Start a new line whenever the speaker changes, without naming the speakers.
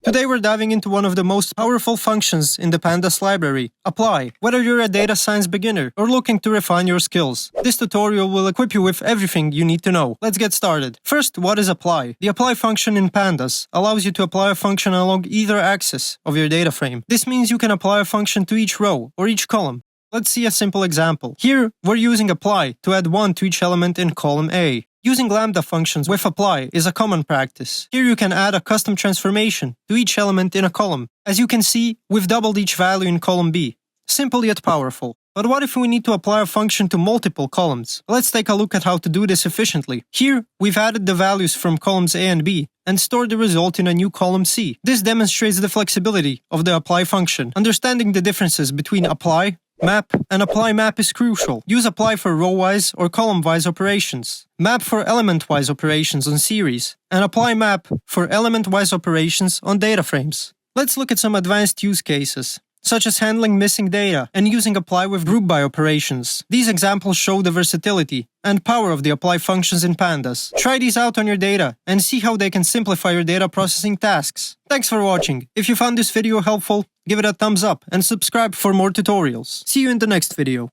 Today we're diving into one of the most powerful functions in the Pandas library, apply. Whether you're a data science beginner or looking to refine your skills, this tutorial will equip you with everything you need to know. Let's get started. First, what is apply? The apply function in Pandas allows you to apply a function along either axis of your data frame. This means you can apply a function to each row or each column. Let's see a simple example. Here, we're using apply to add 1 to each element in column A. Using lambda functions with apply is a common practice. Here you can add a custom transformation to each element in a column. As you can see, we've doubled each value in column B. Simple yet powerful. But what if we need to apply a function to multiple columns? Let's take a look at how to do this efficiently. Here, we've added the values from columns A and B and stored the result in a new column C. This demonstrates the flexibility of the apply function. Understanding the differences between apply, map, and apply map is crucial. Use apply for row-wise or column-wise operations, map for element-wise operations on series, and apply map for element-wise operations on data frames. Let's look at some advanced use cases, such as handling missing data and using apply with group-by operations. These examples show the versatility and power of the apply functions in Pandas. Try these out on your data and see how they can simplify your data processing tasks. Thanks for watching. If you found this video helpful, give it a thumbs up and subscribe for more tutorials. See you in the next video.